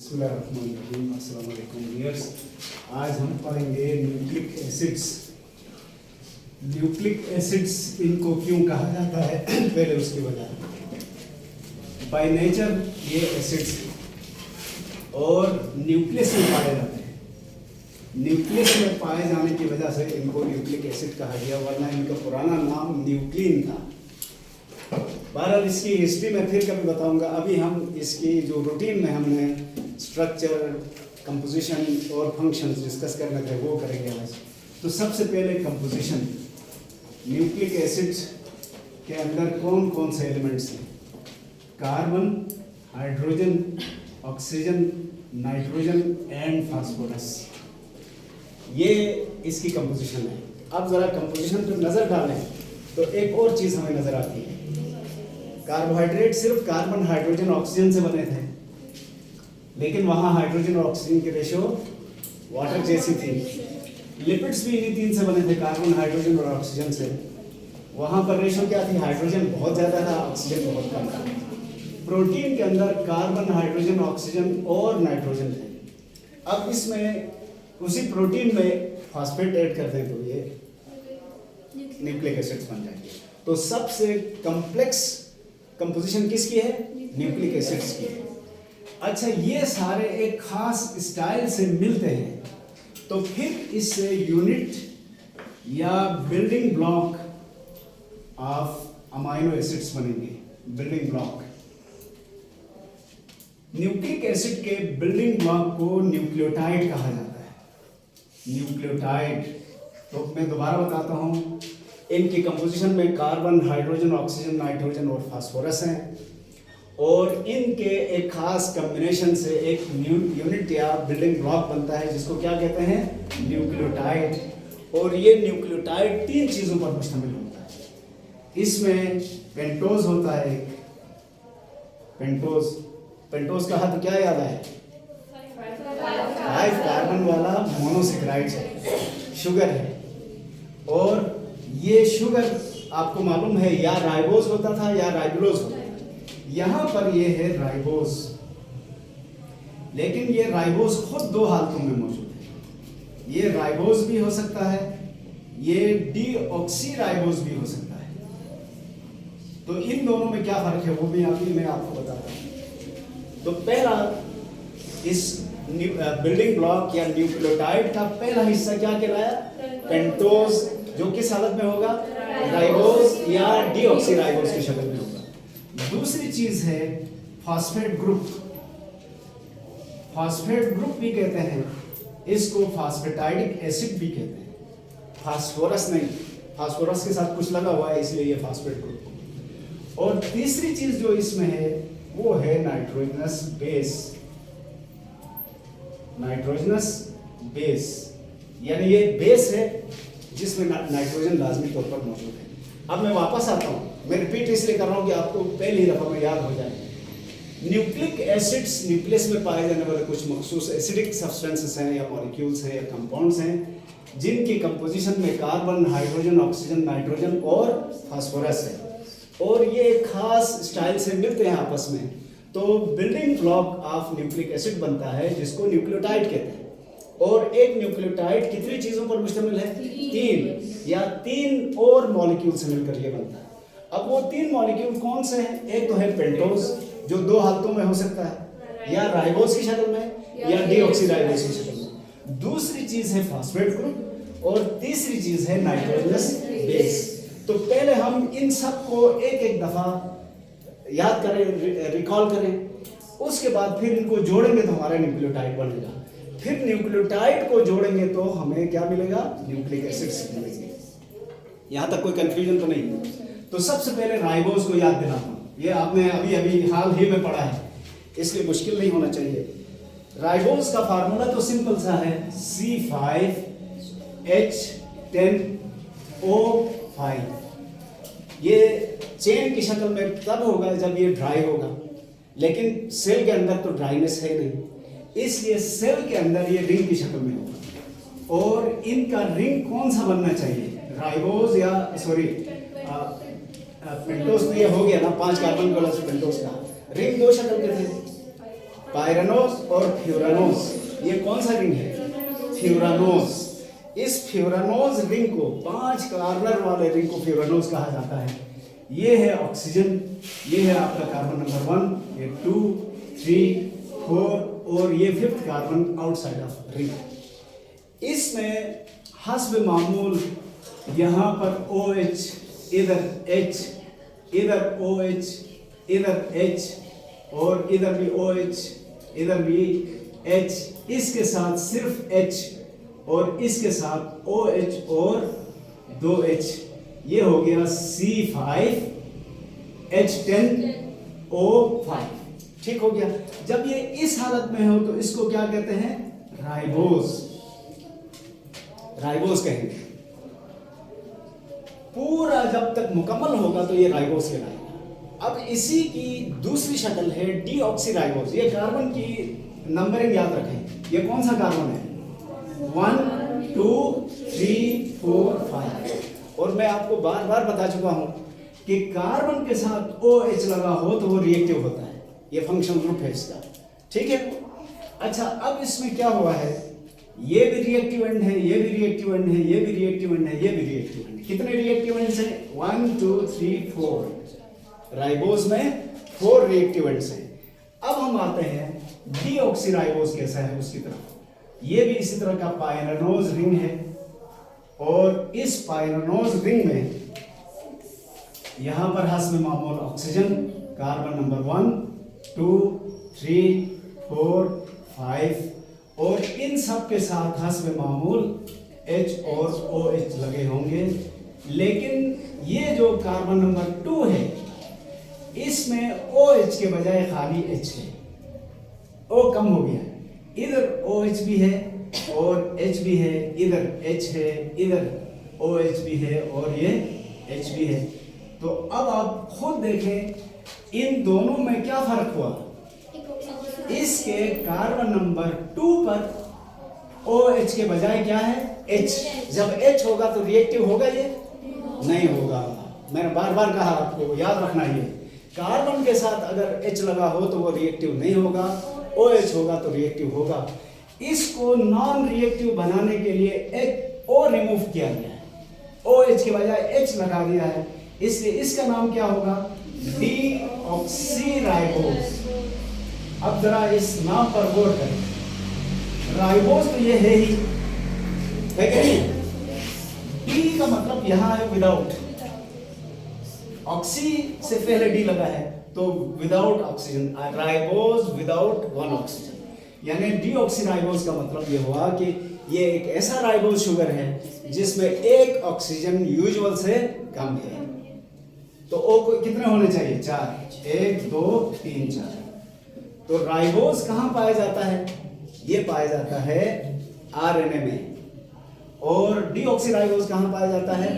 बिस्मिल्लाहिर्रहमानिर्रहीम। अस्सलाम वालेकुम व्यूअर्स। आज हम पढ़ेंगे न्यूक्लिक एसिड्स। न्यूक्लिक एसिड्स इनको क्यों कहा जाता है पहले उसकी वजह। बाय नेचर ये एसिड्स और न्यूक्लियस में पाए जाते हैं। न्यूक्लियस में पाए जाने की वजह से इनको न्यूक्लिक एसिड कहा गया, वरना इनका पुराना नाम न्यूक्लिन था। बहरहाल इसकी हिस्ट्री में फिर कभी बताऊंगा। अभी हम इसकी जो रूटीन में हमने स्ट्रक्चर, कंपोजिशन और फंक्शंस डिस्कस करने थे वो करेंगे आज। तो सबसे पहले कंपोजिशन। न्यूक्लिक एसिड के अंदर कौन कौन से एलिमेंट्स हैं? Carbon, hydrogen, oxygen, nitrogen and phosphorus. ये इसकी कंपोजिशन है। अब ज़रा कंपोजिशन पर नज़र डालें तो एक और चीज़ हमें नज़र आती है। कार्बोहाइड्रेट सिर्फ कार्बन, हाइड्रोजन, ऑक्सीजन से बने थे, लेकिन वहाँ हाइड्रोजन और ऑक्सीजन की रेशो वाटर जैसी थी। लिपिड्स भी इन्हीं तीन से बने थे, कार्बन, हाइड्रोजन और ऑक्सीजन से। वहाँ पर रेशो क्या थी? हाइड्रोजन बहुत ज़्यादा था, ऑक्सीजन बहुत कम था। प्रोटीन के अंदर कार्बन, हाइड्रोजन, ऑक्सीजन और नाइट्रोजन थे। अब इसमें उसी प्रोटीन में फॉस्फेट ऐड कर दें तो ये न्यूक्लिक एसिड्स बन जाएंगे। तो सबसे कॉम्प्लेक्स कंपोजिशन किसकी है? न्यूक्लिक एसिड्स की है। अच्छा, ये सारे एक खास स्टाइल से मिलते हैं तो फिर इससे यूनिट या building block of amino acids बनेंगे। Building block. न्यूक्लिक एसिड के बिल्डिंग ब्लॉक को न्यूक्लियोटाइड कहा जाता है। न्यूक्लियोटाइड। तो मैं दोबारा बताता हूँ, इनकी कंपोजिशन में कार्बन, हाइड्रोजन, ऑक्सीजन, नाइट्रोजन और फास्फोरस हैं, और इनके एक खास कॉम्बिनेशन से एक यूनिट या बिल्डिंग ब्लॉक बनता है जिसको क्या कहते हैं? न्यूक्लियोटाइड। और ये न्यूक्लियोटाइड तीन चीज़ों पर मुश्तमिल होता है। इसमें पेंटोज होता है। पेंटोज का हाथ क्या याद है? 5 कार्बन वाला मोनोसेकेराइड है, शुगर है। और ये शुगर आपको मालूम है या राइबोज होता था या राइबोलोज होता था। यहाँ पर ये है राइबोज, लेकिन ये राइबोज खुद दो हालतों में मौजूद है। ये राइबोज भी हो सकता है, ये डीऑक्सी राइबोज भी हो सकता है। तो इन दोनों में क्या फर्क है वो भी मैं आपको बताता हूँ। तो पहला, इस बिल्डिंग ब्लॉक या न्यूक्लियोटाइड का पहला हिस्सा क्या कहलाया? पेंटोज, जो किस हालत में होगा? राइबोज या डीऑक्सी राइबोज की शक्ल में होगा। दूसरी चीज है फॉस्फेट ग्रुप। फॉस्फेट ग्रुप भी कहते हैं इसको, फॉस्फेटाइडिक एसिड भी कहते हैं। फास्फोरस नहीं, फास्फोरस के साथ कुछ लगा हुआ है इसलिए ये फॉस्फेट ग्रुप। और तीसरी चीज जो इसमें है वो है नाइट्रोजनस बेस। नाइट्रोजनस बेस यानी ये बेस है जिसमें नाइट्रोजन लाजमी तौर पर मौजूद है। अब मैं वापस आता हूँ, मैं रिपीट इसलिए कर रहा हूँ कि आपको पहली दफ़ा में याद हो जाए। न्यूक्लिक एसिड्स न्यूक्लियस में पाए जाने वाले कुछ मखसूस एसिडिक सब्सटेंसेस हैं या मॉलिक्यूल्स हैं या कंपाउंड्स हैं जिनकी कंपोजिशन में कार्बन, हाइड्रोजन, ऑक्सीजन, नाइट्रोजन और फास्फोरस है, और ये एक खास स्टाइल से मिलते हैं आपस में। तो building block of nucleic acid बनता है जिसको न्यूक्लियोटाइड कहते हैं। और एक न्यूक्लियोटाइड कितनी चीजों पर मुश्तमिल है? 3 या 3 और मॉलिक्यूल से मिलकर ये बनता है। अब वो 3 मॉलिक्यूल कौन से हैं? एक तो है पेंटोज, जो दो हालतों में हो सकता है, या राइबोज की शक्ल में या डीऑक्सी राइबोज की शक्ल में। दूसरी चीज है फॉस्फेट ग्रुप, और तीसरी चीज है नाइट्रोजनस बेस। तो पहले हम इन सब को एक एक दफा याद करें, रिकॉल करें, उसके बाद फिर इनको जोड़ेंगे तो हमारा न्यूक्लियोटाइड बनेगा। फिर न्यूक्लियोटाइड को जोड़ेंगे तो हमें क्या मिलेगा? न्यूक्लिक एसिड्स मिलेंगे। यहाँ तक कोई कंफ्यूजन तो नहीं है। तो सबसे पहले राइबोज को याद दिलाता हूँ, ये आपने अभी अभी हाल ही में पढ़ा है, इसलिए मुश्किल नहीं होना चाहिए। राइबोज का फार्मूला तो सिंपल सा है, C5H10O5। ये चेन की शक्ल में तब होगा जब ये ड्राई होगा, लेकिन सेल के अंदर तो ड्राइनेस है नहीं, इसलिए सेल के अंदर ये रिंग की शक्ल में होगा। और इनका रिंग कौन सा बनना चाहिए? राइबोज या पेंटोज तो ये हो गया ना, 5 कार्बन वाला पेंटोज का रिंग 2 शक्ल के थे। पायरानोस और फ्यूरानोस, ये कौन सा रिंग है? फ्यूरानोस। इस फ्यूरानोस रिंग को, 5 कार्बन वाले रिंग को फ्यूरानोस कहा जाता है। ये है ऑक्सीजन, ये है आपका कार्बन नंबर 1, ये 2, 3, 4 और ये 5th carbon outside of ring. इसमें हस्ब मामूल यहाँ पर OH, इधर H, इधर OH, इधर H और इधर भी OH, इधर भी H, इसके साथ सिर्फ H और इसके साथ OH और 2H, ये हो गया C5H10O5। ठीक हो गया। जब ये इस हालत में हो तो इसको क्या कहते हैं? राइबोस। राइबोस कहेंगे। पूरा जब तक मुकम्मल होगा तो ये राइबोस कहलाएगा। अब इसी की दूसरी शक्ल है डीऑक्सीराइबोस। ये कार्बन की नंबरिंग याद रखें, ये कौन सा कार्बन है? 1, 2, 3, 4, 5। और मैं आपको बार बार बता चुका हूं कि कार्बन के साथ OH लगा हो तो वो रिएक्टिव होता है। ये फंक्शनल ग्रुप है इसका। ठीक है। अच्छा, अब इसमें क्या हुआ है? ये भी रिएक्टिव एंड है, ये भी रिएक्टिव एंड है, ये भी रिएक्टिव एंड है, ये भी रिएक्टिव एंड है। कितने रिएक्टिव एंड्स हैं? 1, 2, 3, 4। राइबोस में 4 रिएक्टिव एंड्स हैं। अब हम आते हैं डीऑक्सीराइबोस कैसा है उसकी तरफ। ये भी इसी तरह का पायरानोज रिंग है और इस पायरानोज रिंग में यहां पर हस्ब मामूल ऑक्सीजन, कार्बन नंबर 1, 2, 3, 4, 5 और इन सब के साथ हस्ब मामूल H और OH लगे होंगे। लेकिन ये जो कार्बन नंबर 2 है इसमें OH के बजाय खाली H है। O कम हो गया है। इधर OH भी है और H भी है, इधर H है, इधर OH भी है और ये H भी है। तो अब आप खुद देखें इन दोनों में क्या फर्क हुआ? इसके कार्बन नंबर 2 पर OH के बजाय क्या है? H। जब H होगा तो रिएक्टिव होगा ये? नहीं होगा। मैंने बार बार कहा, आपको याद रखना है। कार्बन के साथ अगर H लगा हो तो वो रिएक्टिव नहीं होगा, OH होगा तो रिएक्टिव होगा। इसको नॉन रिएक्टिव बनाने के लिए O रिमूव किया गया है, OH के बजाय H लगा दिया है, इसलिए इसका नाम क्या होगा? डीऑक्सीराइबोस। अब जरा इस नाम पर गौर करें। राइबोस तो ये है ही, है कि नहीं? डी का मतलब यहां है विदाउट, ऑक्सी से पहले डी लगा है तो without oxygen, ribose without 1 oxygen. यानी डीऑक्सीराइबोस का मतलब ये हुआ कि ये एक ऐसा राइबोस शुगर है जिसमें 1 ऑक्सीजन यूजुअल से कम है। तो ओ को कितने होने चाहिए? 4। 1, 2, 3, 4। तो राइबोस कहां पाया जाता है? ये पाया जाता है RNA में। और डीऑक्सीराइबोस कहां पाया जाता है?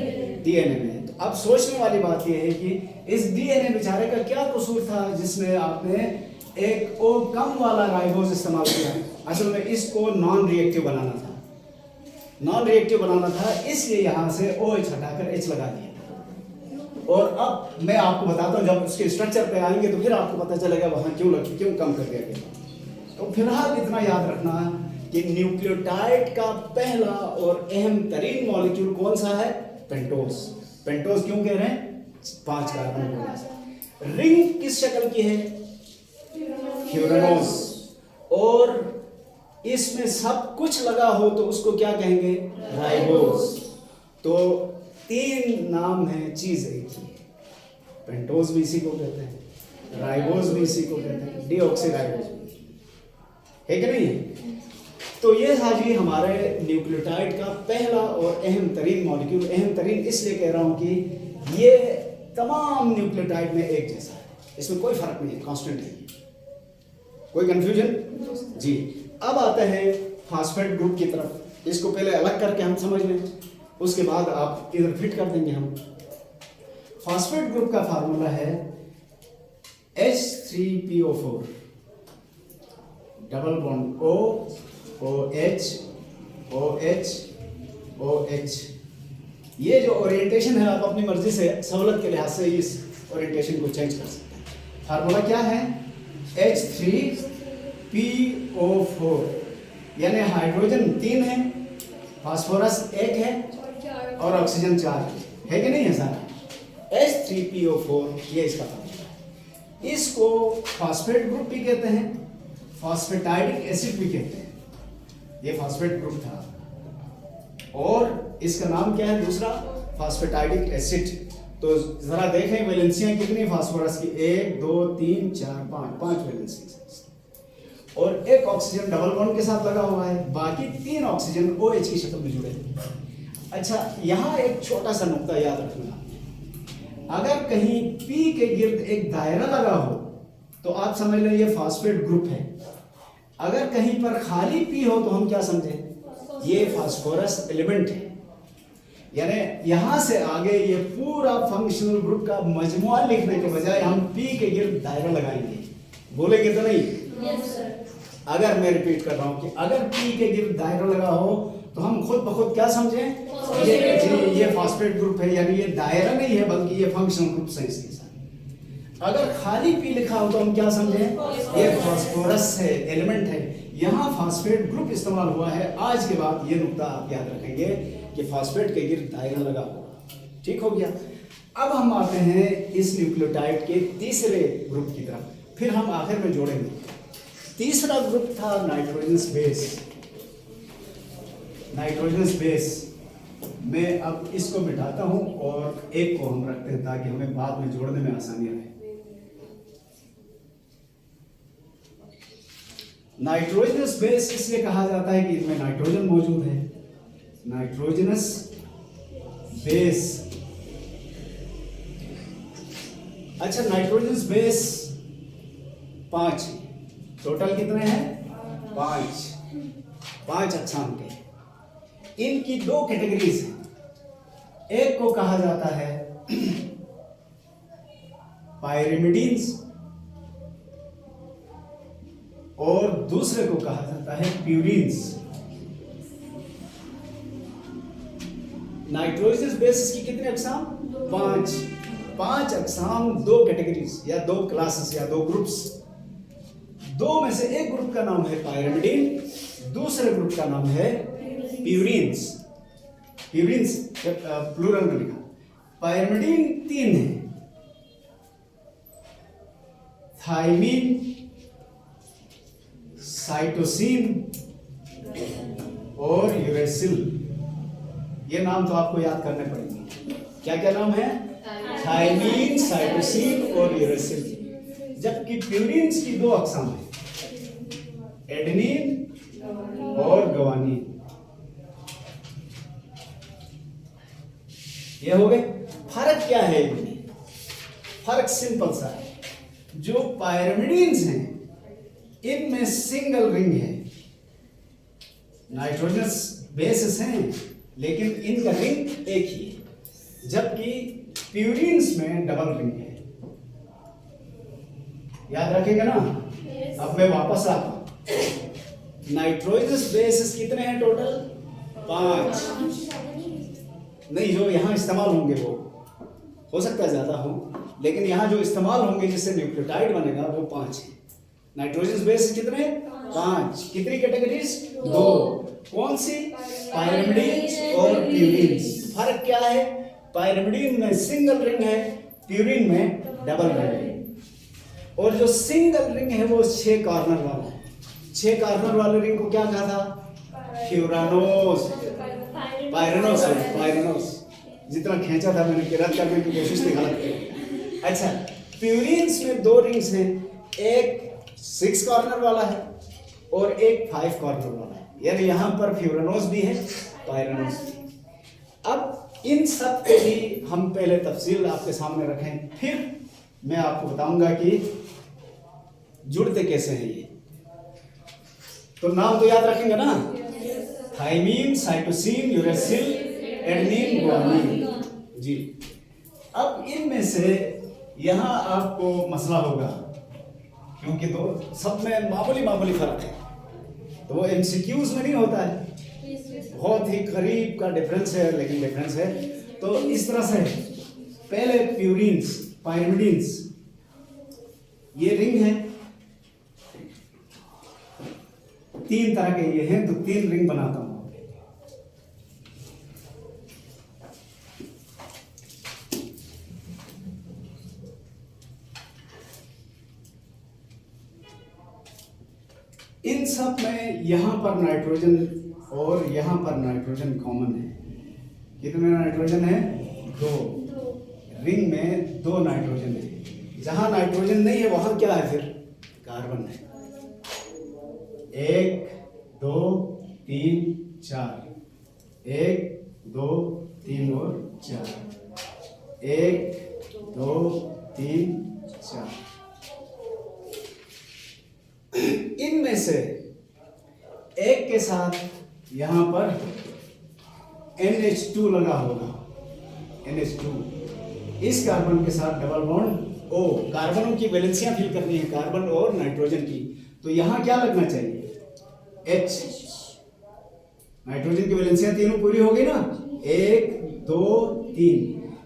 DNA में। तो अब सोचने वाली बात यह है कि इस DNA बेचारे का क्या कसूर था जिसमें आपने एक O कम वाला राइबोस इस्तेमाल किया? असल में इसको नॉन रिएक्टिव बनाना था, नॉन रिएक्टिव बनाना था, इसलिए यहां से OH हटाकर H लगा दिया। और अब मैं आपको बताता हूं, जब उसके स्ट्रक्चर पे आएंगे तो फिर आपको पता चलेगा वहां क्यों कम कर दिया गया। तो फिलहाल इतना याद रखना कि न्यूक्लियोटाइड का पहला और अहम तरीन मॉलिक्यूल कौन सा है? पेंटोस। पेंटोस क्यों कह रहे हैं? 5 कार्बन। रिंग किस शक्ल की है? फ्यूरानोस। और इसमें सब कुछ लगा हो तो उसको क्या कहेंगे? राइबोस। तो 3 नाम है, चीज एक ही है। पेंटोस भी इसी को कहते हैं, राइबोस भी इसी को कहते हैं, डीऑक्सीराइबोस भी, है कि नहीं? तो ये था जी हमारे न्यूक्लियोटाइड का पहला और अहम तरीन मॉलिक्यूल। अहम तरीन इसलिए कह रहा हूं कि ये तमाम न्यूक्लियोटाइड में एक जैसा है, इसमें कोई फर्क नहीं है, कांस्टेंट है। कोई कंफ्यूजन? जी। अब आते हैं फास्फेट ग्रुप की तरफ। इसको पहले अलग करके हम समझ लें, उसके बाद आप इधर फिट कर देंगे हम। फास्फेट ग्रुप का फार्मूला है H3PO4 double bond O OH OH OH। ये जो ओरिएंटेशन है आप अपनी मर्जी से सहूलत के लिहाज से इस ओरिएंटेशन को चेंज कर सकते हैं। फार्मूला क्या है? H3 PO4, यानी हाइड्रोजन 3 है, फास्फोरस 1 है और ऑक्सीजन 4 है कि नहीं है सारा? H3PO4 ये इसका काम है। इसको फास्फेट ग्रुप भी कहते हैं, फास्फेटाइडिक एसिड भी कहते हैं। ये फास्फेट ग्रुप था और इसका नाम क्या है दूसरा? फास्फेटाइडिक एसिड। तो जरा देखें वैलेंसियां कितनी फास्फोरस की? 1 2 3 4 5 वैलेंसी और एक ऑक्सीजन डबल बॉन्ड के साथ लगा हुआ है, बाकी 3 ऑक्सीजन OH की शक्ल में जुड़े हैं। अच्छा, यहाँ एक छोटा सा नुक्ता याद रखना, अगर कहीं P के गिर्द एक दायरा लगा हो तो आप समझ लें ये फास्फेट ग्रुप है। अगर कहीं पर खाली P हो तो हम क्या समझें? ये फास्फोरस एलिमेंट है। यानी यहां से आगे ये पूरा फंक्शनल ग्रुप का मजमुआ लिखने के बजाय हम P के गिर्द दायरा लगाएंगे। बोलेंगे तो नहीं? Yes sir. अगर मैं रिपीट कर रहा हूं कि अगर P के गिर्द दायरा लगा हो तो हम खुद ब खुद क्या समझें? ये फास्फेट ग्रुप है, यानी ये दायरा नहीं है बल्कि ये फंक्शनल ग्रुप है इसके साथ। अगर खाली P लिखा हो तो हम क्या समझें? ये फास्फोरस है, एलिमेंट है। यहाँ फास्फेट ग्रुप इस्तेमाल हुआ है। आज के बाद ये नुकता आप याद रखेंगे कि फास्फेट के गिर्द दायरा लगा हुआ। ठीक हो गया। अब हम आते हैं इस न्यूक्लियोटाइड के तीसरे ग्रुप की तरफ, फिर हम आखिर में जोड़ेंगे। तीसरा ग्रुप था नाइट्रोजनस बेस। नाइट्रोजनस बेस मैं अब इसको मिटाता हूं और एक को हम रखते हैं ताकि हमें बाद में जोड़ने में आसानी रहे। नाइट्रोजनस बेस इसलिए कहा जाता है कि इसमें नाइट्रोजन मौजूद है। Nitrogenous base. अच्छा, नाइट्रोजनस बेस 5, टोटल कितने हैं? 5 अक्षांक के। इनकी 2 कैटेगरीज हैं। एक को कहा जाता है पायरिमिडीन्स और दूसरे को कहा जाता है प्यूरिन्स। नाइट्रोजनस बेस की कितने अक्षाम? 5 अक्षाम, 2 कैटेगरीज या 2 क्लासेस या 2 ग्रुप्स। 2 में से एक ग्रुप का नाम है पायरिमिडीन, दूसरे ग्रुप का नाम है प्यूरिन्स। प्यूरिन्स प्लूरल में लिखा। पायरिमिडीन 3 है, थायमीन, साइटोसिन और यूरेसिल। ये नाम तो आपको याद करने पड़ेंगे। क्या क्या नाम है? थायमीन, साइटोसिन और यूरेसिल। जबकि प्यूरिन्स की 2 अक़साम है, एडेनिन और ग्वानिन। ये हो गए। फर्क क्या है इनमें? फर्क सिंपल सा है। जो पायरिमिडीन्स हैं इनमें सिंगल रिंग है। नाइट्रोजनस बेसेस हैं लेकिन इनका रिंग एक ही है, जबकि प्यूरिन्स में डबल रिंग है। याद रखेंगे ना? अब मैं वापस आता हूं। नाइट्रोजनस बेसेस कितने हैं टोटल? 5 नहीं, जो यहां इस्तेमाल होंगे वो हो सकता है ज्यादा हो, लेकिन यहां जो इस्तेमाल होंगे जिससे न्यूक्लियोटाइड बनेगा वो 5 है। नाइट्रोजनस बेस कितने? 5। कितनी कैटेगरीज? 2। कौन सी? पायरिमिडीन्स और प्यूरिन्स। फर्क क्या है? पायरिमिडीन में सिंगल रिंग है, प्यूरिन में डबल रिंग है। और जो सिंगल रिंग है वो 6 कॉर्नर वाला है। 6 कॉर्नर वाले रिंग को क्या कहा था? फ्यूरानोस, पायरानोस। जितना खींचा था मैंने रद्द करने की कोशिश थी, गलत की। अच्छा, प्यूरिन्स में 2 रिंग्स हैं, एक 6 कॉर्नर वाला है और एक 5 कॉर्नर वाला है। यानी यहां पर फ्यूरानोस भी है, पायरानोस भी। अब इन सब के भी हम पहले तफसील आपके सामने रखें, फिर मैं आपको बताऊंगा कि जुड़ते कैसे हैं ये। तो नाम तो याद रखेंगे ना? Thymine, cytosine, uracil, adenine, guanine. जी, अब इनमें से यहां आपको मसला होगा क्योंकि तो सब में मामूली फर्क है, तो वो एमसीक्यूज में नहीं होता है, बहुत ही करीब का डिफरेंस है, लेकिन डिफरेंस है। तो इस तरह से पहले प्यूरिन्स, पायरिमिडीन्स, ये रिंग है, तीन तरह के ये हैं, तो तीन रिंग बनाता हूं। इन सब में यहां पर नाइट्रोजन और यहां पर नाइट्रोजन कॉमन है। कितने नाइट्रोजन है? दो। रिंग में दो नाइट्रोजन है। जहां नाइट्रोजन नहीं है वहां क्या है? फिर कार्बन है। 1 2 3 4, 1 2 3 और 4, 1 2 3 4। इनमें से एक के साथ यहां पर NH2 लगा होगा, NH2। इस कार्बन के साथ डबल बॉन्ड O। कार्बनों की वैलेंसियां फिल करनी है, कार्बन और नाइट्रोजन की, तो यहां क्या लगना चाहिए? H। नाइट्रोजन की वैलेंसियां तीनों पूरी हो गई ना, 1 2 3।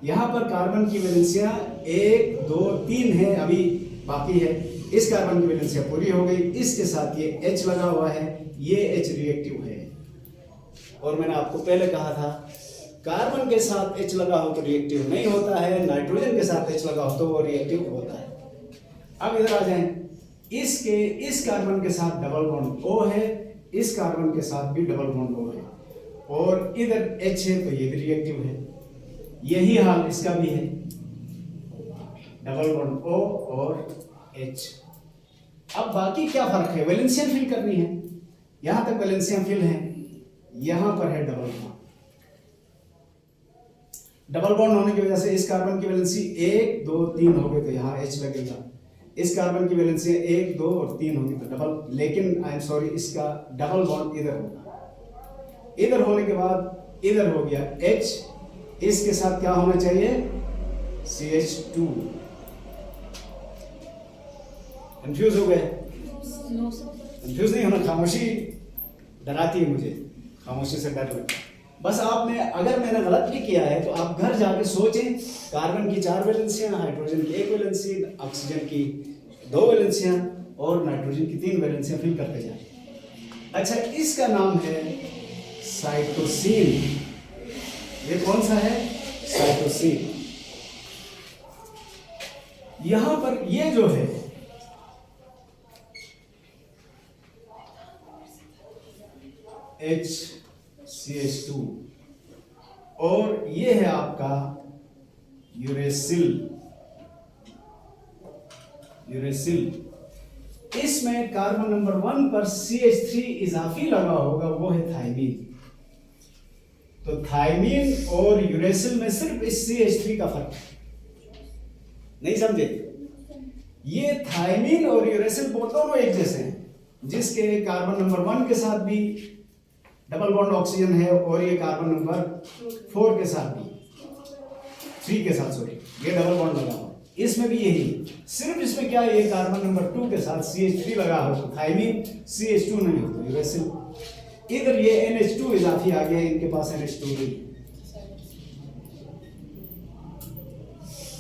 यहां पर कार्बन की वैलेंसियां 1 2 3 है, अभी बाकी है। इस कार्बन की वैलेंसियां पूरी हो गई, इसके साथ ये H लगा हुआ है, ये H रिएक्टिव है। और मैंने आपको पहले कहा था कार्बन के साथ H लगा हो तो रिएक्टिव नहीं होता है, नाइट्रोजन के साथ H लगा हो तो वो रिएक्टिव होता है। अब इधर आ जाएं, इस कार्बन के साथ डबल बॉन्ड O है, इस कार्बन के साथ भी डबल बॉन्ड O है, और इधर H है तो ये भी रिएक्टिव है। यही हाल इसका भी है, डबल बॉन्ड O और H। अब बाकी क्या फर्क है? वैलेंसियां फिल करनी है, यहां तक वैलेंसियां फिल हैं, यहां पर है डबल बॉन्ड। डबल बॉन्ड होने की वजह से इस कार्बन की वैलेंसी 1 2 3 हो गई तो यहां H लगेगा। इस कार्बन की वैलेंसी 1 2 और 3 होगी तो डबल, लेकिन आई एम सॉरी, इसका डबल बॉन्ड इधर होगा। इधर होने के बाद इधर हो गया H, इसके साथ क्या होना चाहिए? CH2। कंफ्यूज हो गए? कंफ्यूज नहीं होना, खामोशी डराती है मुझे, खामोशी से डर लगता है। बस आपने, अगर मैंने गलत भी किया है तो आप घर जाके सोचें, कार्बन की 4 वैलेंसियां, हाइड्रोजन की 1 वैलेंसी, ऑक्सीजन की 2 वैलेंसियां और नाइट्रोजन की 3 वैलेंसियां फिल करते जाए। अच्छा, इसका नाम है साइटोसिन। ये कौन सा है? साइटोसिन। यहां पर ये जो है HCH2 और ये है आपका यूरेसिल। इसमें कार्बन नंबर 1 पर CH3 इजाफी लगा होगा, वो है थाइमीन। तो थाइमीन और यूरेसिल में सिर्फ इस CH3 का फर्क है, नहीं समझे? ये थाइमीन और यूरेसिल दोनों एक जैसे हैं, जिसके कार्बन नंबर 1 के साथ भी डबल बॉन्ड ऑक्सीजन है और ये कार्बन नंबर 4 के साथ भी, 3 के साथ सॉरी, ये डबल बॉन्ड लगा हुआ। इसमें भी यही, सिर्फ इसमें क्या है, ये कार्बन नंबर 2 के साथ CH3 लगा हो तो थाइमीन, CH2 नहीं हो तो यूरेसिल। इधर ये NH2 इजाफी आ गया, इनके पास NH2 नहीं।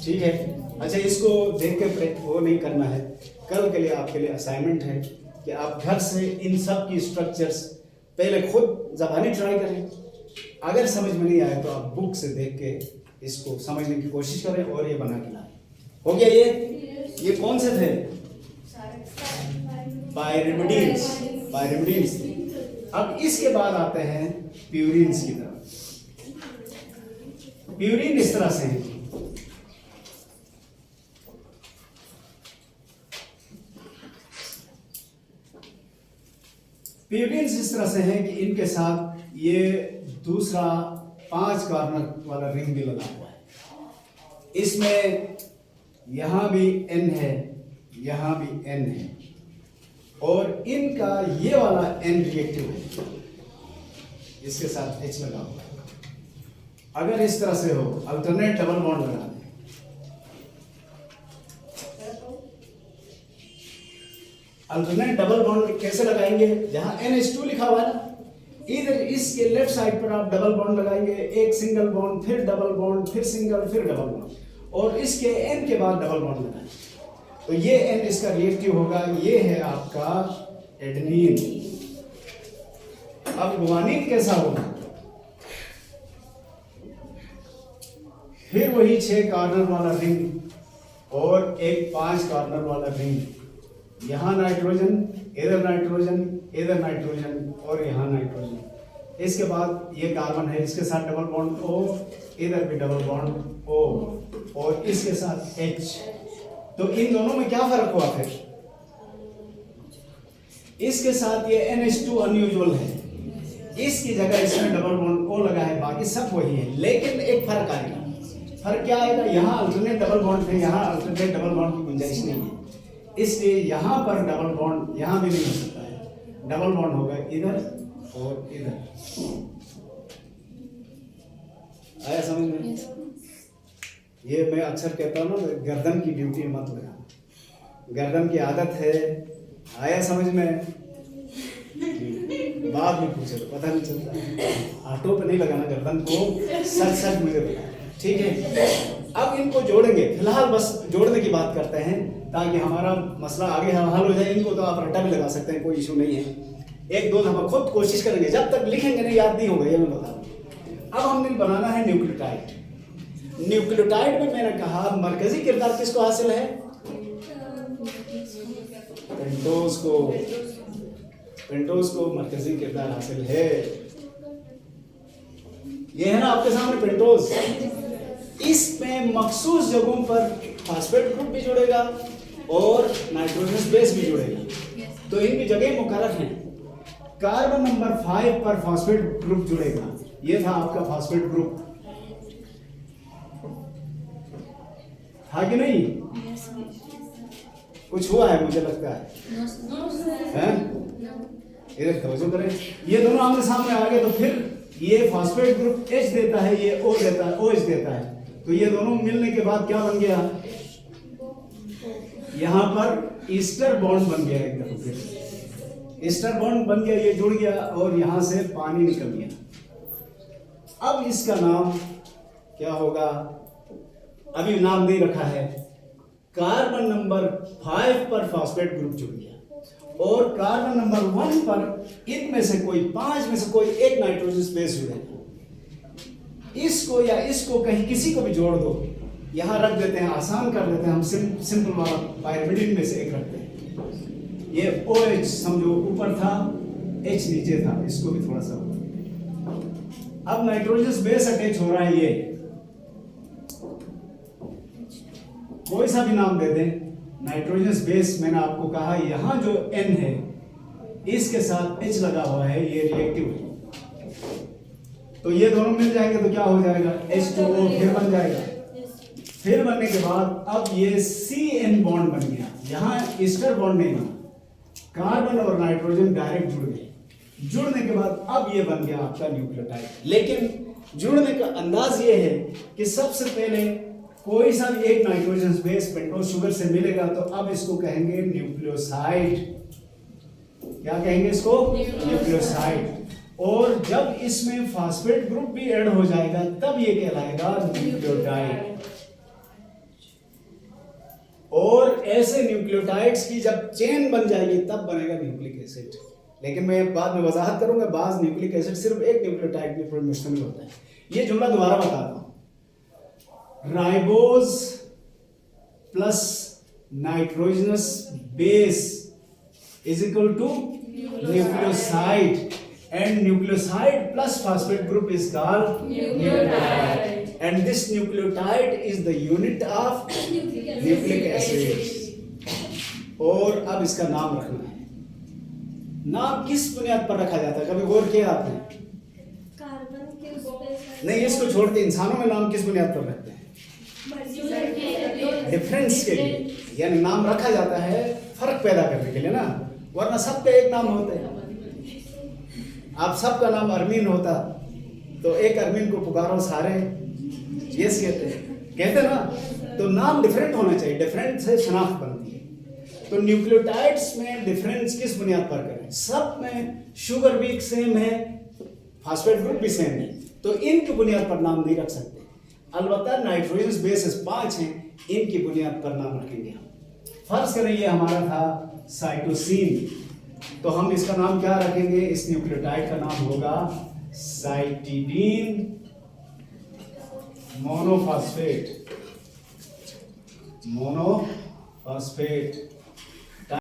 ठीक है। अच्छा, इसको देख के वो नहीं करना है, कल के लिए आपके लिए असाइनमेंट है कि आप घर से इन सब की स्ट्रक्चर्स पहले खुद ज़बानी ट्राई करें। अगर समझ में नहीं आए तो आप बुक से देख के इसको समझने की कोशिश करें और ये बना के लाएं। हो गया ये कौन से थे? पायरिमिडीन्स। अब इसके बाद आते हैं प्यूरिन्स की तरफ। प्यूरिन इस तरह से है, प्यूरिन्स इस तरह से हैं कि इनके साथ ये दूसरा 5 कॉर्नर वाला रिंग भी लगा हुआ है। इसमें यहां भी N है, यहां भी N है, और इनका ये वाला N रिएक्टिव है, इसके साथ H लगा हुआ है। अगर इस तरह से हो, अल्टरनेट डबल बॉन्ड लगा दें। अल्टरनेट डबल बॉन्ड कैसे लगाएंगे? जहां NH2 लिखा हुआ है ना, इधर इसके लेफ्ट साइड पर आप डबल बॉन्ड लगाएंगे, एक सिंगल बॉन्ड, फिर डबल बॉन्ड, फिर सिंगल, फिर डबल बॉन्ड, और इसके N के बाद डबल बॉन्ड लगाएंगे। तो ये N इसका रिएक्टिव होगा, ये है आपका एडेनिन। अब गुआनिन कैसा होगा? फिर वही 6 कॉर्नर वाला रिंग और एक 5 कॉर्नर वाला रिंग। यहाँ नाइट्रोजन, इधर नाइट्रोजन, इधर नाइट्रोजन और यहाँ नाइट्रोजन। इसके बाद ये कार्बन है, इसके साथ डबल बॉन्ड O, इधर भी डबल बॉन्ड O और इसके साथ H। तो इन दोनों में क्या फर्क हुआ फिर? इसके साथ ये NH2 अनयूजुअल है, इसकी जगह इसमें डबल बॉन्ड O लगा है, बाकी सब वही है। लेकिन एक फर्क आएगा। फर्क क्या आएगा? यहाँ अल्टरनेट डबल बॉन्ड है, यहाँ अल्टरनेट डबल बॉन्ड की गुंजाइश नहीं है, इसलिए यहाँ पर डबल बॉन्ड यहाँ भी नहीं हो सकता है। डबल बॉन्ड होगा इधर और इधर। आया समझ में? ये मैं अक्सर कहता हूँ ना, गर्दन की ड्यूटी मत लगा, गर्दन की आदत है। आया समझ में? बाद में पूछे तो पता नहीं चलता। ऑटो पे नहीं लगाना गर्दन को, सच सच मुझे बताया, ठीक है? अब इनको जोड़ेंगे, फिलहाल बस जोड़ने की बात करते हैं ताकि हमारा मसला आगे हल हो जाए। इनको तो आप रट्टा भी लगा सकते हैं, कोई इशू नहीं है। एक दो दफा खुद कोशिश करेंगे, जब तक लिखेंगे नहीं याद नहीं होगा, ये मैं बता दूं। अब हमने बनाना है न्यूक्लियोटाइड। न्यूक्लियोटाइड में मैंने कहा मरकजी किरदार किसको हासिल है? पेंटोज को मरकजी किरदार हासिल है। ये है ना आपके सामने पेंटोज। इसमें मखसूस जगहों पर फास्फेट ग्रुप भी जुड़ेगा और नाइट्रोजनस बेस भी जुड़ेगा। तो इनकी जगह मुकर्रर हैं। कार्बन नंबर 5 पर फास्फेट ग्रुप जुड़ेगा। ये था आपका फास्फेट ग्रुप, था कि नहीं? कुछ हुआ है मुझे लगता है। इधर तवज्जो करें, ये दोनों आमने सामने आ गए तो फिर ये फास्फेट ग्रुप H देता है, ये O देता है, OH देता है। तो ये दोनों मिलने के बाद क्या बन गया? यहां पर ईस्टर बॉन्ड बन गया एक दफा, फिर ईस्टर बॉन्ड बन गया, ये जुड़ गया और यहां से पानी निकल गया। अब इसका नाम क्या होगा? अभी नाम नहीं रखा है। कार्बन नंबर 5 पर फास्फेट ग्रुप जुड़ गया और कार्बन नंबर 1 पर इनमें से कोई 5 में से कोई एक नाइट्रोजन बेस जुड़ेगा। इसको या इसको कहीं किसी को भी जोड़ दो, यहां रख देते हैं, आसान कर देते हैं हम, सिंपल वाला पायरिमिडिन में से एक रखते हैं। ये OH समझो ऊपर था, H नीचे था, इसको भी थोड़ा सा। अब नाइट्रोजन बेस अटैच हो रहा है, ये कोई सा भी नाम दे दें। नाइट्रोजन बेस मैंने आपको कहा यहां जो N है इसके साथ H लगा हुआ है, ये रिएक्टिव है। तो ये दोनों मिल जाएंगे तो क्या हो जाएगा? H2O फिर बन जाएगा। फिर बनने के बाद अब ये CN बॉन्ड बन गया, यहां ईस्टर बॉन्ड नहीं बना, कार्बन और नाइट्रोजन डायरेक्ट जुड़ गए। जुड़ने के बाद अब ये बन गया आपका न्यूक्लियोटाइड। लेकिन जुड़ने का अंदाज ये है कि सबसे पहले कोई सा भी एक नाइट्रोजन बेस पेंटोज शुगर से मिलेगा तो अब इसको कहेंगे न्यूक्लियोसाइड। क्या कहेंगे इसको? न्यूक्लियोसाइड। और जब इसमें फास्फेट ग्रुप भी ऐड हो जाएगा तब ये कहलाएगा न्यूक्लियोटाइड। और ऐसे न्यूक्लियोटाइड्स की जब चेन बन जाएगी तब बनेगा न्यूक्लिक एसिड। लेकिन मैं बाद में वजाहत करूंगा, बाज न्यूक्लिक एसिड सिर्फ एक न्यूक्लियोटाइड में मुश्तमिल होता है। ये जुमला दोबारा बताता हूं, ribose plus nitrogenous base is equal to nucleoside and nucleoside plus phosphate group is called nucleotide, and this nucleotide is the unit of nucleic acid। और अब इसका नाम रखना है। नाम किस बुनियाद पर रखा जाता है, कभी गौर किया आपने? कार्बन के उस पे नहीं, इसको छोड़ के इंसानों में नाम किस बुनियाद पर रखते हैं? डिफरेंस के लिए, यानी नाम रखा जाता है फर्क पैदा करने के लिए ना, वरना सबका एक नाम होता है। आप सबका नाम अरमीन होता तो एक अरमीन को पुकारो सारे यस कहते ना। तो नाम डिफरेंट होना चाहिए, डिफरेंट से शनाख्त बनती है। तो न्यूक्लियोटाइड्स में डिफरेंस किस बुनियाद पर करें? सब में शुगर भी सेम है, फास्फेट ग्रुप भी सेम है, तो इनकी बुनियाद पर नाम नहीं रख सकते। अलबत्ता नाइट्रोजन बेसेस 5 हैं, इनकी बुनियाद पर नाम रखेंगे हम। फर्ज करें ये हमारा था साइटोसिन, तो हम इसका नाम क्या रखेंगे? इस न्यूक्लियोटाइड का नाम होगा साइटिडीन मोनोफॉस्फेट। मोनोफॉस्फेट